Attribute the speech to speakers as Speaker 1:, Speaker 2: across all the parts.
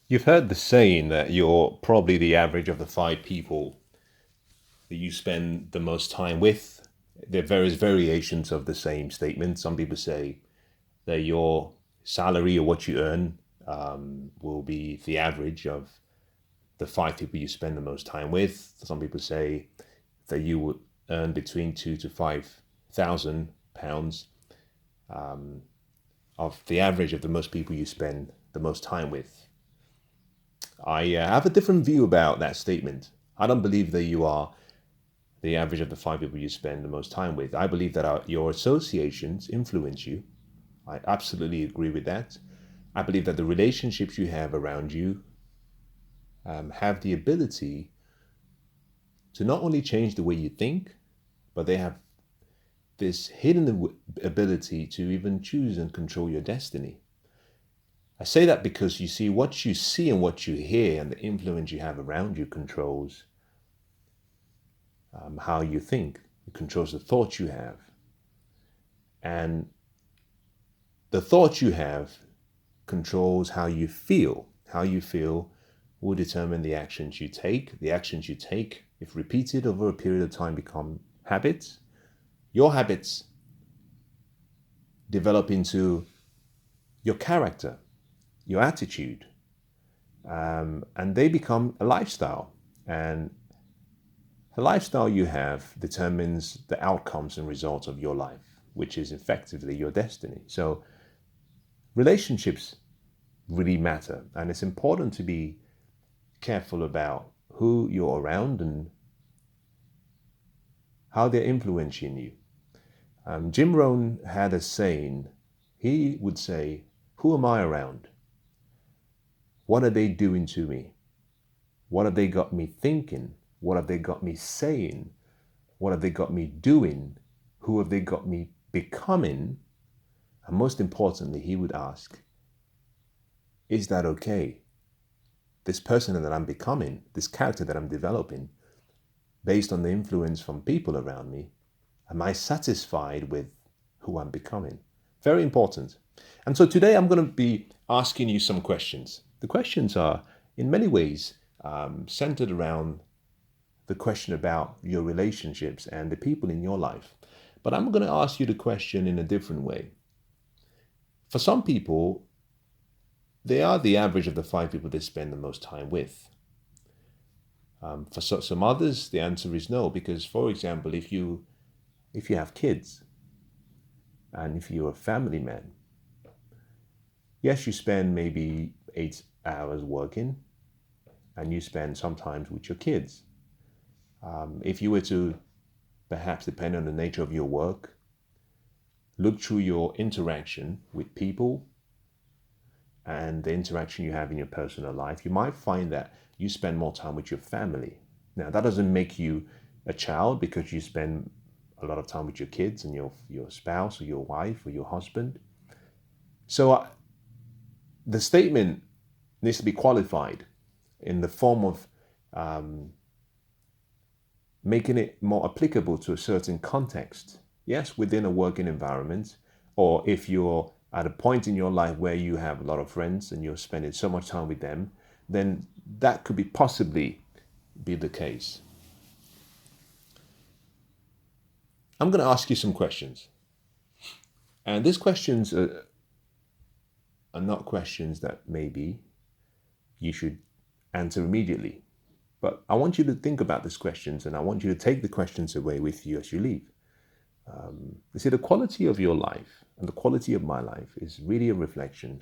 Speaker 1: You've heard the saying that you're probably the average of the five people that you spend the most time with. There are various variations of the same statement. Some people say that your salary or what you earn will be the average of the five people you spend the most time with. Some people say that you would earn between two to £5,000 of the average of the most people you spend the most time with. I have a different view about that statement. I don't believe that you are the average of the five people you spend the most time with. I believe that your associations influence you. I absolutely agree with that. I believe that the relationships you have around you have the ability to not only change the way you think, but they have this hidden ability to even choose and control your destiny. I say that because you see, what you see and what you hear and the influence you have around you controls how you think. It controls the thoughts you have. And the thoughts you have controls how you feel. How you feel will determine the actions you take. The actions you take, if repeated over a period of time, become habits. Your habits develop into your character, your attitude, and they become a lifestyle. And the lifestyle you have determines the outcomes and results of your life, which is effectively your destiny. So relationships really matter, and it's important to be careful about who you're around and how they're influencing you. Jim Rohn had a saying. He would say, "Who am I around? What are they doing to me? What have they got me thinking? What have they got me saying? What have they got me doing? Who have they got me becoming?" And most importantly, he would ask, is that okay? This person that I'm becoming, this character that I'm developing, based on the influence from people around me, am I satisfied with who I'm becoming? Very important. And so today I'm going to be asking you some questions. The questions are, in many ways, centered around the question about your relationships and the people in your life. But I'm going to ask you the question in a different way. For some people, they are the average of the five people they spend the most time with. For some others, the answer is no, because, for example, if you have kids and if you're a family man, yes, you spend maybe 8 hours working and you spend sometimes with your kids. If you were to, perhaps depending on the nature of your work, look through your interaction with people and the interaction you have in your personal life, you might find that you spend more time with your family. Now, that doesn't make you a child because you spend a lot of time with your kids and your spouse or your wife or your husband. So the statement needs to be qualified in the form of making it more applicable to a certain context. Yes, within a working environment, or if you're at a point in your life where you have a lot of friends and you're spending so much time with them, then that could be possibly be the case. I'm going to ask you some questions. And these questions are not questions that maybe you should answer immediately. But I want you to think about these questions, and I want you to take the questions away with you as you leave. You see, the quality of your life and the quality of my life is really a reflection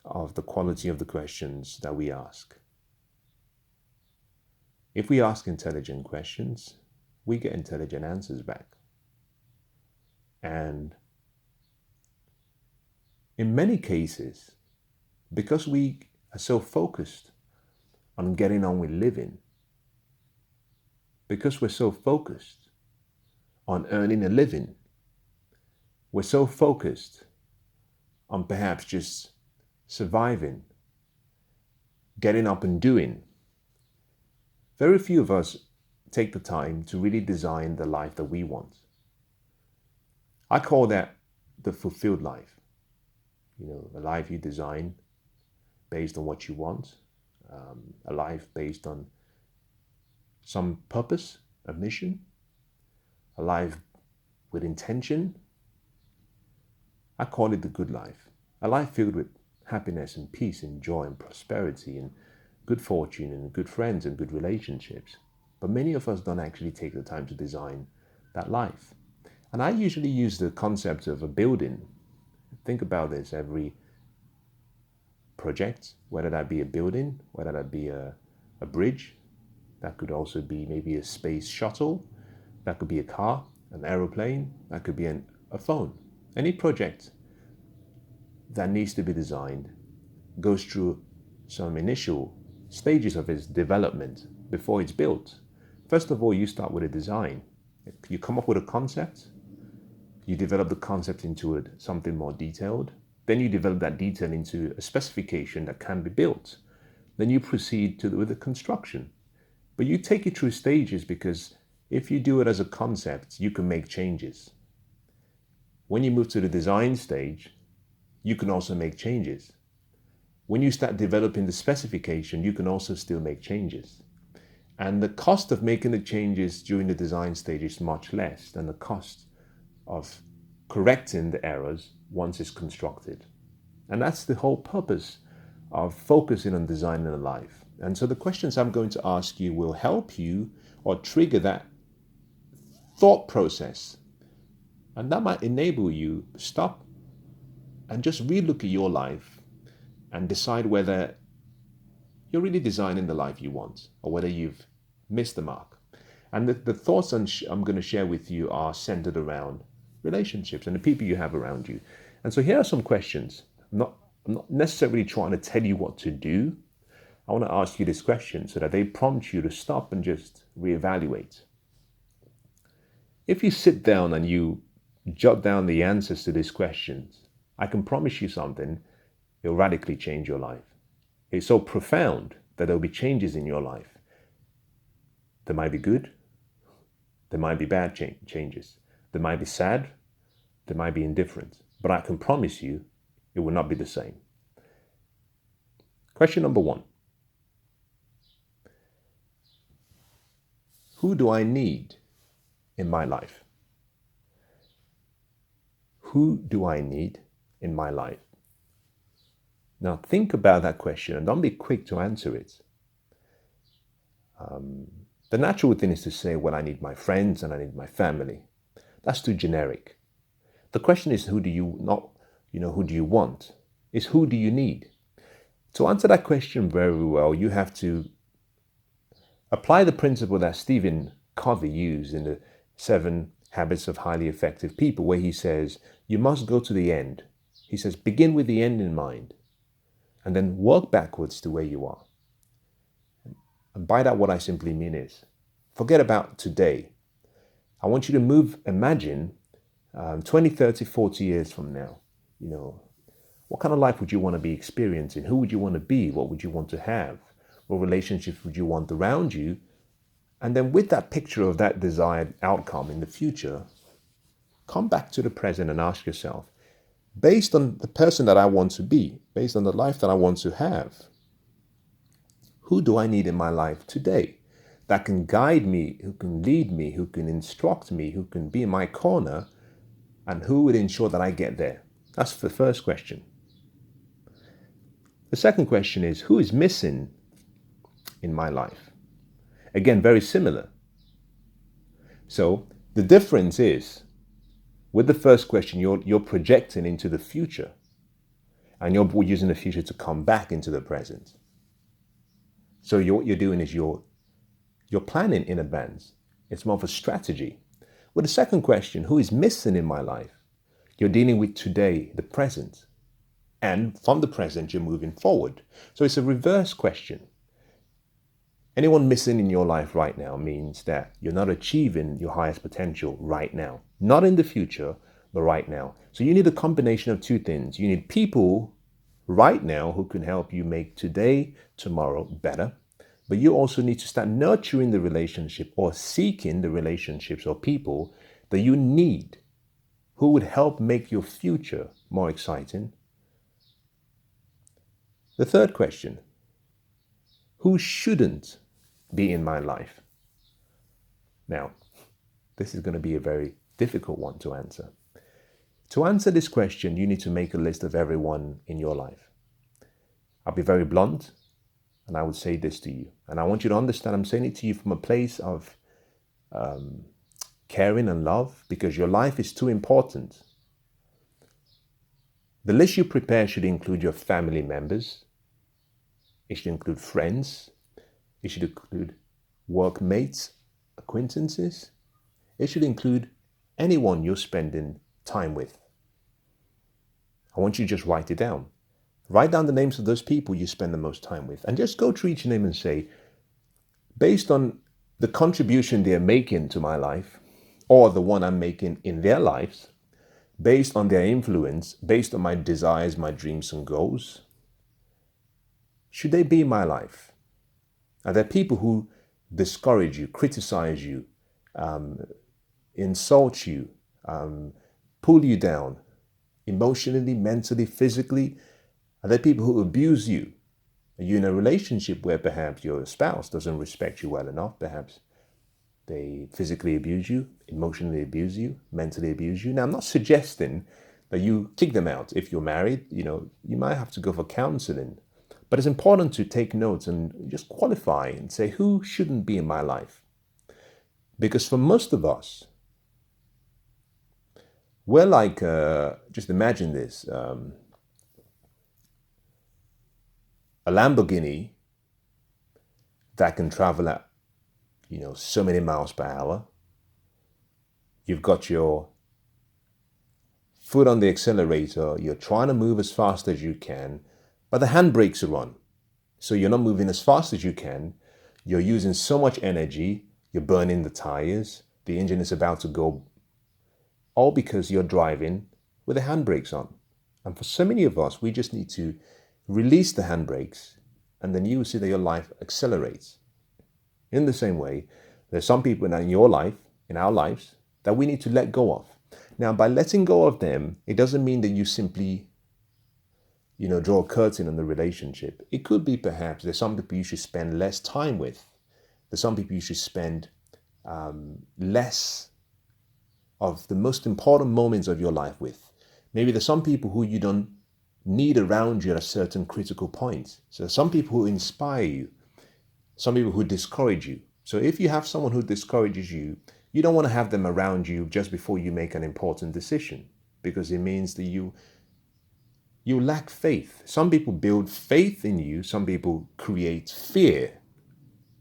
Speaker 1: of the quality of the questions that we ask. If we ask intelligent questions, we get intelligent answers back. And in many cases, because we are so focused on getting on with living, because we're so focused on earning a living, we're so focused on perhaps just surviving, getting up and doing, very few of us take the time to really design the life that we want. I call that the fulfilled life. A life you design based on what you want, a life based on some purpose, a mission, a life with intention. I call it the good life. A life filled with happiness and peace and joy and prosperity and good fortune and good friends and good relationships. But many of us don't actually take the time to design that life. And I usually use the concept of a building. Think about this. Every project, whether that be a building, whether that be a bridge, that could also be maybe a space shuttle, that could be a car, an aeroplane, that could be a phone. Any project that needs to be designed goes through some initial stages of its development before it's built. First of all, you start with a design. You come up with a concept, you develop the concept into something more detailed, then you develop that detail into a specification that can be built. Then you proceed with the construction. But you take it through stages, because if you do it as a concept, you can make changes. When you move to the design stage, you can also make changes. When you start developing the specification, you can also still make changes. And the cost of making the changes during the design stage is much less than the cost of correcting the errors once it's constructed. And that's the whole purpose of focusing on designing a life. And so the questions I'm going to ask you will help you or trigger that thought process. And that might enable you to stop and just relook at your life and decide whether you're really designing the life you want or whether you've missed the mark. And the thoughts I'm going to share with you are centered around relationships and the people you have around you. And so here are some questions. I'm not necessarily trying to tell you what to do. I want to ask you this question so that they prompt you to stop and just reevaluate. If you sit down and you jot down the answers to these questions, I can promise you something, it'll radically change your life. It's so profound that there'll be changes in your life. There might be good, there might be bad changes. There might be sad, there might be indifferent. But I can promise you, it will not be the same. Question number 1. Who do I need in my life? Who do I need in my life? Now think about that question and don't be quick to answer it. The natural thing is to say, well, I need my friends and I need my family. That's too generic. The question is, who do you want? It's who do you need? To answer that question very well, you have to apply the principle that Stephen Covey used in the 7 Habits of Highly Effective People, where he says, you must go to the end. He says, begin with the end in mind and then work backwards to where you are. And by that, what I simply mean is, forget about today. I want you to imagine 20, 30, 40 years from now. What kind of life would you want to be experiencing? Who would you want to be? What would you want to have? What relationships would you want around you? And then with that picture of that desired outcome in the future, come back to the present and ask yourself, based on the person that I want to be, based on the life that I want to have, who do I need in my life today that can guide me, who can lead me, who can instruct me, who can be in my corner, and who would ensure that I get there? That's the first question. The second question is, who is missing in my life? Again, very similar. So the difference is, with the first question, you're projecting into the future, and you're using the future to come back into the present. So what you're doing is you're planning in advance. It's more of a strategy. With the second question, who is missing in my life? You're dealing with today, the present. And from the present, you're moving forward. So it's a reverse question. Anyone missing in your life right now means that you're not achieving your highest potential right now. Not in the future, but right now. So you need a combination of two things. You need people right now who can help you make today, tomorrow better. But you also need to start nurturing the relationship or seeking the relationships or people that you need, who would help make your future more exciting. The third question, Who shouldn't be in my life? Now, this is going to be a very difficult one to answer. To answer this question, you need to make a list of everyone in your life. I'll be very blunt, and I would say this to you. And I want you to understand, I'm saying it to you from a place of caring and love, because your life is too important. The list you prepare should include your family members. It should include friends. It should include workmates, acquaintances. It should include anyone you're spending time with. I want you to just write it down. Write down the names of those people you spend the most time with, and just go through each name and say, based on the contribution they're making to my life, or the one I'm making in their lives, based on their influence, based on my desires, my dreams and goals, should they be in my life? Are there people who discourage you, criticize you, insult you, pull you down emotionally, mentally, physically? Are there people who abuse you? Are you in a relationship where perhaps your spouse doesn't respect you well enough? Perhaps they physically abuse you, emotionally abuse you, mentally abuse you. Now, I'm not suggesting that you kick them out. If you're married, you might have to go for counseling. But it's important to take notes and just qualify and say, who shouldn't be in my life? Because for most of us, we're like, just imagine this, a Lamborghini that can travel at, so many miles per hour. You've got your foot on the accelerator. You're trying to move as fast as you can, but the handbrakes are on. So you're not moving as fast as you can. You're using so much energy. You're burning the tires. The engine is about to go, all because you're driving with the handbrakes on. And for so many of us, we just need to release the handbrakes, and then you will see that your life accelerates. In the same way, there's some people in your life, in our lives, that we need to let go of. Now, by letting go of them, it doesn't mean that you simply, draw a curtain on the relationship. It could be perhaps there's some people you should spend less time with. There's some people you should spend less of the most important moments of your life with. Maybe there's some people who you don't need around you at a certain critical point. So some people who inspire you, some people who discourage you. So if you have someone who discourages you, you don't want to have them around you just before you make an important decision, because it means that you lack faith. Some people build faith in you. Some people create fear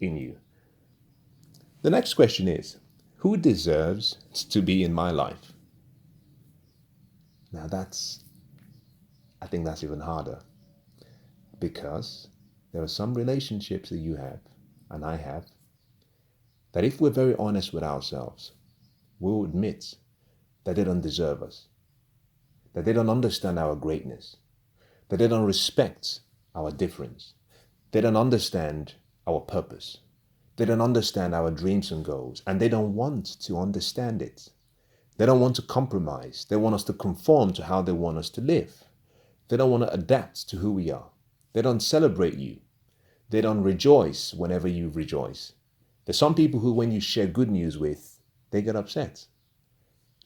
Speaker 1: in you. The next question is, who deserves to be in my life? Now I think that's even harder, because there are some relationships that you have and I have that if we're very honest with ourselves, we'll admit that they don't deserve us, that they don't understand our greatness, that they don't respect our difference, they don't understand our purpose, they don't understand our dreams and goals, and they don't want to understand it. They don't want to compromise. They want us to conform to how they want us to live. They don't want to adapt to who we are. They don't celebrate you. They don't rejoice whenever you rejoice. There's some people who, when you share good news with, they get upset.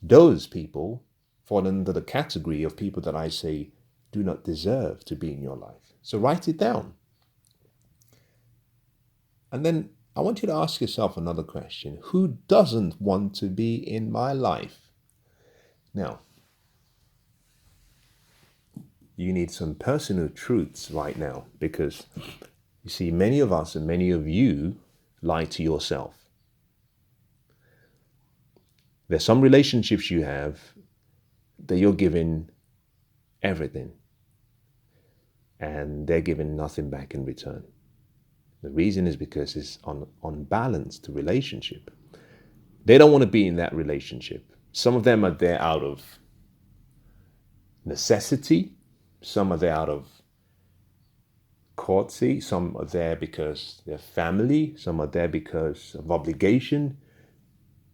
Speaker 1: Those people fall under the category of people that I say do not deserve to be in your life. So write it down. And then I want you to ask yourself another question. Who doesn't want to be in my life? Now, you need some personal truths right now, because you see, many of us and many of you lie to yourself. There's some relationships you have that you're giving everything, and they're giving nothing back in return. The reason is because it's unbalanced relationship. They don't want to be in that relationship. Some of them are there out of necessity. Some are there out of courtesy. Some are there because they're family. Some are there because of obligation,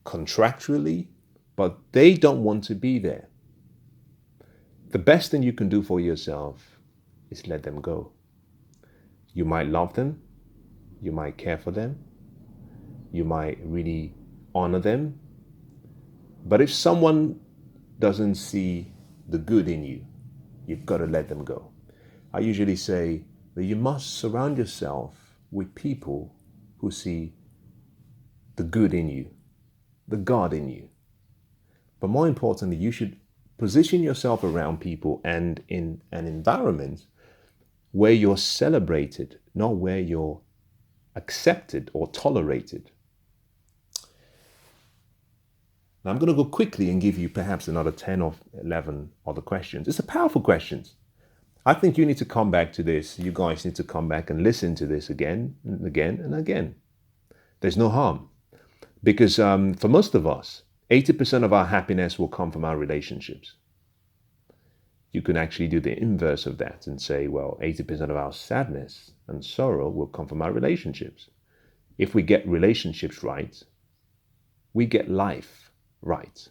Speaker 1: contractually. But they don't want to be there. The best thing you can do for yourself is let them go. You might love them. You might care for them. You might really honor them. But if someone doesn't see the good in you, you've got to let them go. I usually say that you must surround yourself with people who see the good in you, the God in you. But more importantly, you should position yourself around people and in an environment where you're celebrated, not where you're accepted or tolerated. Now, I'm going to go quickly and give you perhaps another 10 or 11 other questions. It's a powerful questions. I think you need to come back to this. You guys need to come back and listen to this again and again and again. There's no harm. Because for most of us, 80% of our happiness will come from our relationships. You can actually do the inverse of that and say, well, 80% of our sadness and sorrow will come from our relationships. If we get relationships right, we get life right.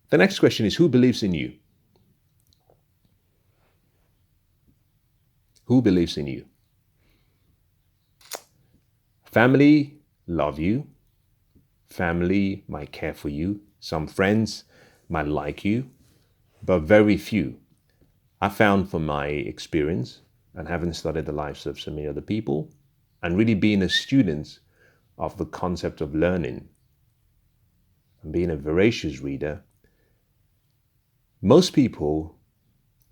Speaker 1: The next question is, who believes in you? Who believes in you? Family love you. Family might care for you. Some friends might like you, but very few. I found from my experience and having studied the lives of so many other people and really being a student of the concept of learning and being a voracious reader, most people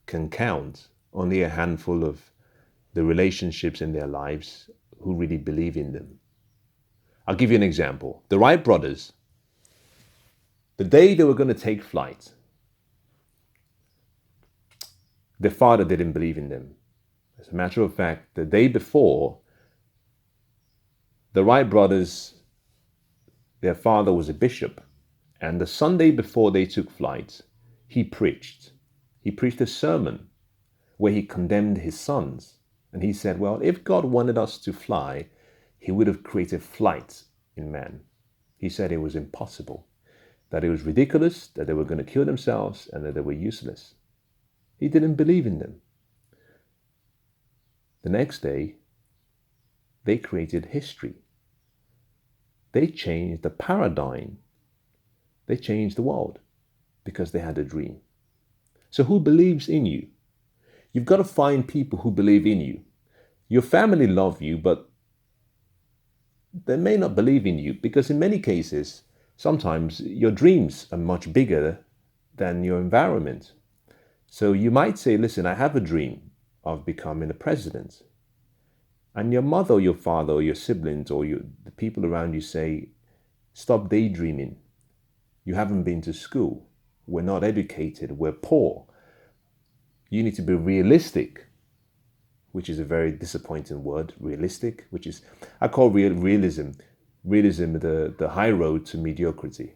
Speaker 1: can count only a handful of the relationships in their lives who really believe in them. I'll give you an example. The Wright brothers, the day they were going to take flight, their father didn't believe in them. As a matter of fact, the day before, the Wright brothers, their father was a bishop, and the Sunday before they took flight, he preached. He preached a sermon where he condemned his sons. And he said, well, if God wanted us to fly, he would have created flight in man. He said it was impossible, that it was ridiculous, that they were going to kill themselves, and that they were useless. He didn't believe in them. The next day, they created history. They changed the paradigm. They changed the world because they had a dream. So who believes in you? You've got to find people who believe in you. Your family love you, but they may not believe in you because in many cases, sometimes your dreams are much bigger than your environment. So you might say, listen, I have a dream of becoming a president. And your mother or your father or your siblings or the people around you say, stop daydreaming. You haven't been to school. We're not educated. We're poor. You need to be realistic, which is a very disappointing word, realistic, which is, I call realism the high road to mediocrity.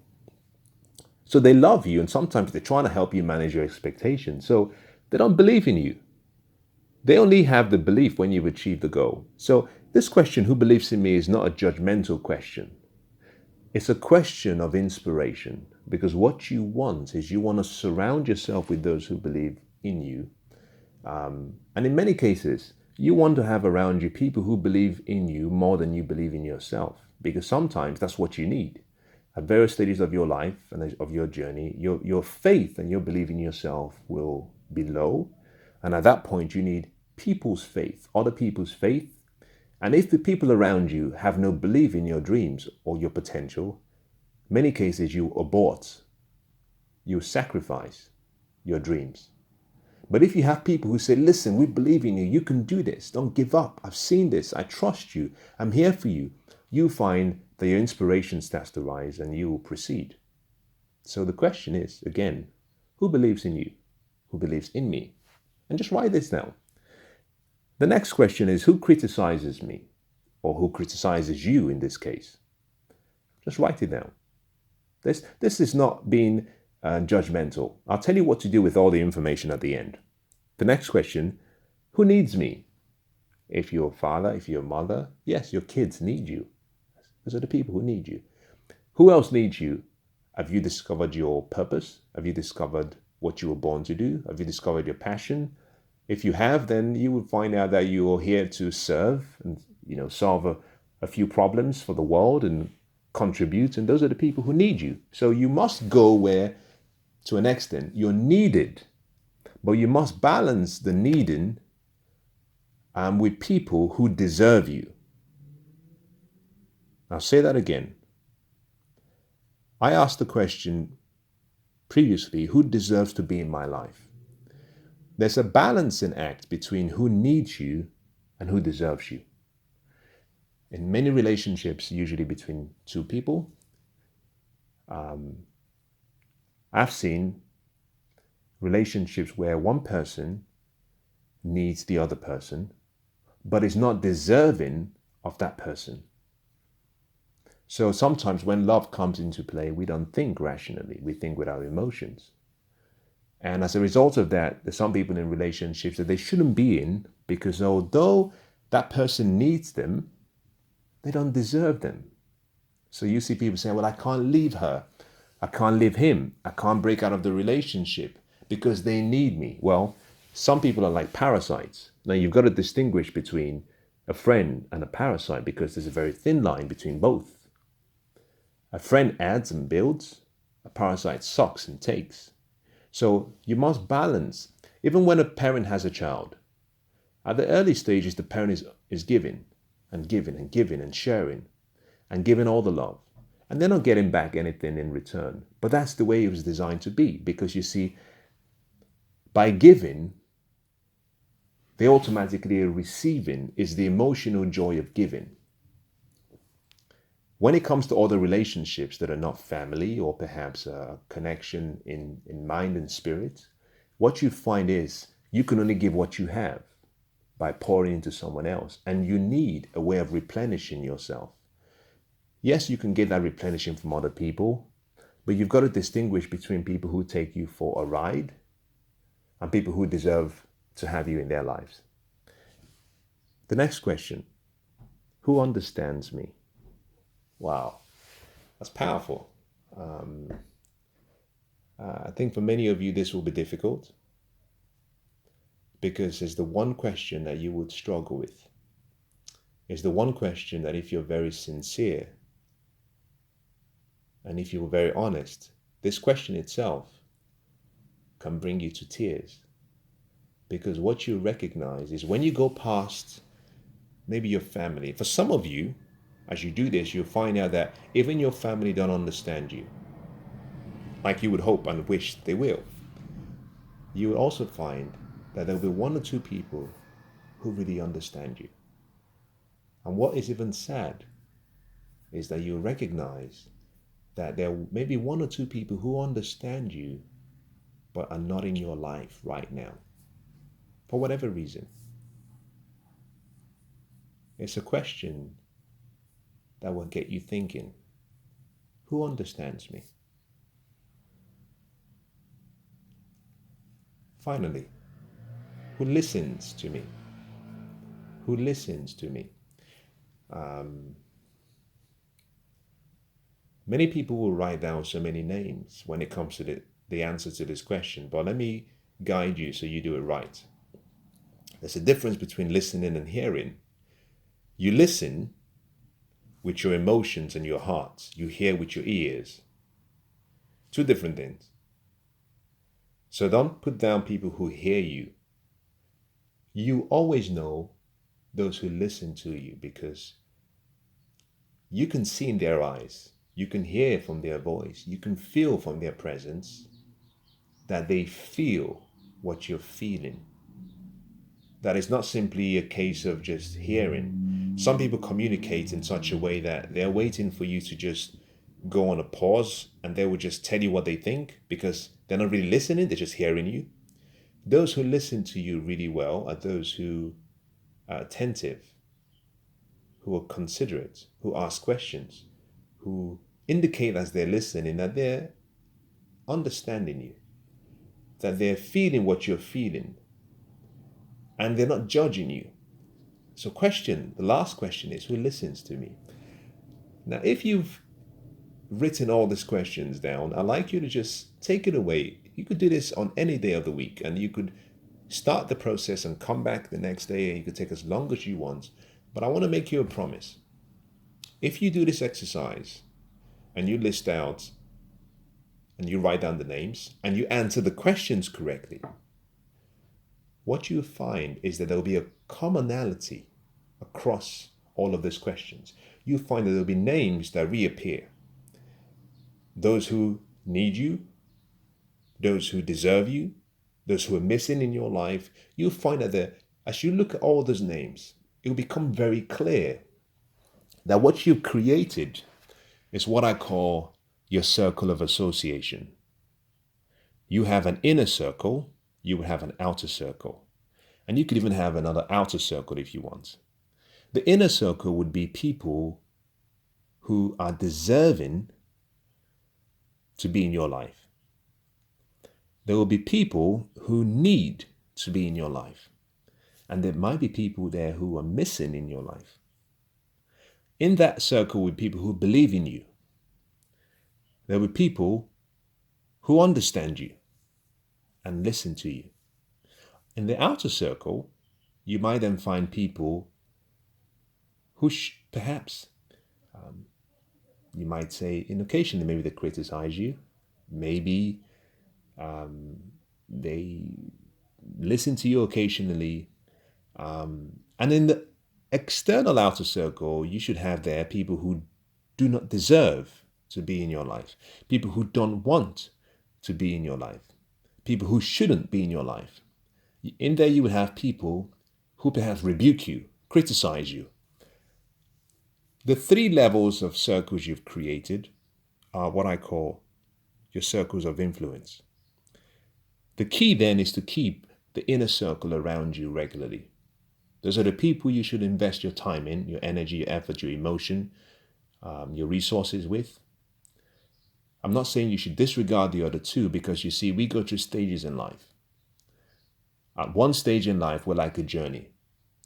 Speaker 1: So they love you, and sometimes they're trying to help you manage your expectations. So they don't believe in you. They only have the belief when you've achieved the goal. So this question, who believes in me, is not a judgmental question. It's a question of inspiration, because what you want is you want to surround yourself with those who believe in you. And in many cases, you want to have around you people who believe in you more than you believe in yourself, because sometimes that's what you need. At various stages of your life and of your journey, your faith and your belief in yourself will be low. And at that point, you need people's faith, other people's faith. And if the people around you have no belief in your dreams or your potential, many cases you abort, you sacrifice your dreams. But if you have people who say, listen, we believe in you, you can do this, don't give up, I've seen this, I trust you, I'm here for you, you find that your inspiration starts to rise and you will proceed. So the question is, again, who believes in you? Who believes in me? And just write this down. The next question is, who criticizes me? Or who criticizes you in this case? Just write it down. This is not being judgmental. I'll tell you what to do with all the information at the end. The next question, who needs me? If you're a father, if you're a mother, yes, your kids need you. Those are the people who need you. Who else needs you? Have you discovered your purpose? Have you discovered what you were born to do? Have you discovered your passion? If you have, then you will find out that you are here to serve and solve a few problems for the world and contribute. And those are the people who need you. So you must go where, to an extent, you're needed. But you must balance the needing with people who deserve you. I'll say that again. I asked the question previously, who deserves to be in my life? There's a balancing act between who needs you and who deserves you. In many relationships, usually between two people, I've seen relationships where one person needs the other person, but is not deserving of that person. So sometimes when love comes into play, we don't think rationally, we think with our emotions. And as a result of that, there's some people in relationships that they shouldn't be in because although that person needs them, they don't deserve them. So you see people saying, well, I can't leave her. I can't leave him. I can't break out of the relationship because they need me. Well, some people are like parasites. Now you've got to distinguish between a friend and a parasite because there's a very thin line between both. A friend adds and builds. A parasite sucks and takes. So you must balance. Even when a parent has a child, at the early stages, the parent is giving and giving and giving and sharing and giving all the love. And they're not getting back anything in return. But that's the way it was designed to be. Because you see, by giving, they automatically are receiving is the emotional joy of giving. When it comes to other relationships that are not family or perhaps a connection in mind and spirit, what you find is you can only give what you have by pouring into someone else. And you need a way of replenishing yourself. Yes, you can get that replenishing from other people, but you've got to distinguish between people who take you for a ride and people who deserve to have you in their lives. The next question, who understands me? Wow, that's powerful. I think for many of you, this will be difficult because it's the one question that you would struggle with. It's the one question that if you're very sincere and if you're very honest, this question itself can bring you to tears. Because what you recognize is when you go past maybe your family, for some of you, as you do this, you'll find out that even your family don't understand you like you would hope and wish they will. You will also find that there'll be one or two people who really understand you. And what is even sad is that you recognize that there may be one or two people who understand you but are not in your life right now, for whatever reason. It's a question that will get you thinking, who understands me? Finally, who listens to me? Who listens to me? Many people will write down so many names when it comes to the answer to this question, but let me guide you so you do it right. There's a difference between listening and hearing. You listen with your emotions and your heart. You hear with your ears. Two different things. So don't put down people who hear you. You always know those who listen to you because you can see in their eyes, you can hear from their voice, you can feel from their presence that they feel what you're feeling. That is not simply a case of just hearing. Some people communicate in such a way that they're waiting for you to just go on a pause and they will just tell you what they think because they're not really listening, they're just hearing you. Those who listen to you really well are those who are attentive, who are considerate, who ask questions, who indicate as they're listening that they're understanding you, that they're feeling what you're feeling, and they're not judging you. So the last question is, who listens to me? Now, if you've written all these questions down, I'd like you to just take it away. You could do this on any day of the week, and you could start the process and come back the next day, and you could take as long as you want. But I want to make you a promise. If you do this exercise and you list out and you write down the names and you answer the questions correctly, what you find is that there'll be a commonality across all of these questions. You find that there'll be names that reappear. Those who need you, those who deserve you, those who are missing in your life. You'll find that as you look at all those names, it will become very clear that what you've created is what I call your circle of association. You have an inner circle, you would have an outer circle, and you could even have another outer circle if you want. The inner circle would be people who are deserving to be in your life. There will be people who need to be in your life. And there might be people there who are missing in your life. In that circle will be people who believe in you. There will be people who understand you and listen to you. In the outer circle, you might then find people who perhaps, you might say, in occasionally maybe they criticize you, maybe they listen to you occasionally. And in the external outer circle, you should have there people who do not deserve to be in your life, people who don't want to be in your life, people who shouldn't be in your life. In there, you would have people who perhaps rebuke you, criticize you. The 3 levels of circles you've created are what I call your circles of influence. The key then is to keep the inner circle around you regularly. Those are the people you should invest your time in, your energy, your effort, your emotion, your resources with. I'm not saying you should disregard the other 2 because you see, we go through stages in life. At one stage in life, we're like a journey.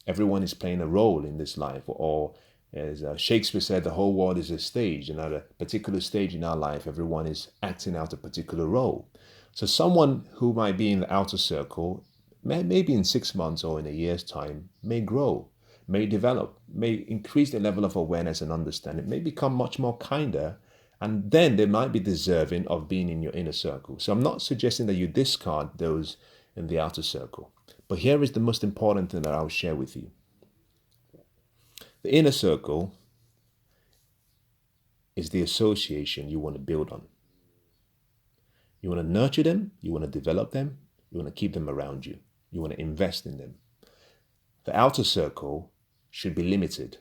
Speaker 1: Everyone is playing a role in this life, or as Shakespeare said, the whole world is a stage. And at a particular stage in our life, everyone is acting out a particular role. So someone who might be in the outer circle, maybe in 6 months or in a year's time, may grow, may develop, may increase their level of awareness and understanding, may become much more kinder, and then they might be deserving of being in your inner circle. So I'm not suggesting that you discard those in the outer circle. But here is the most important thing that I'll share with you. The inner circle is the association you want to build on. You want to nurture them, you want to develop them, you want to keep them around you, you want to invest in them. The outer circle should be limited.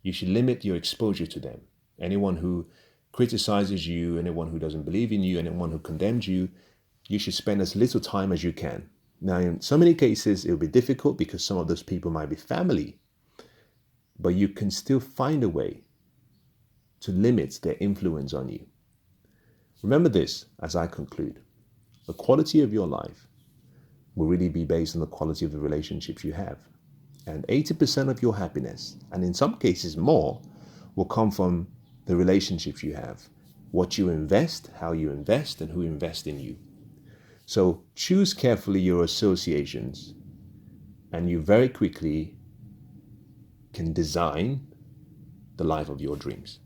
Speaker 1: You should limit your exposure to them. Anyone who criticizes you, anyone who doesn't believe in you, anyone who condemns you, you should spend as little time as you can. Now, in so many cases, it will be difficult because some of those people might be family, but you can still find a way to limit their influence on you. Remember this as I conclude. The quality of your life will really be based on the quality of the relationships you have. And 80% of your happiness, and in some cases more, will come from the relationships you have. What you invest, how you invest, and who invests in you. So choose carefully your associations, and you very quickly can design the life of your dreams.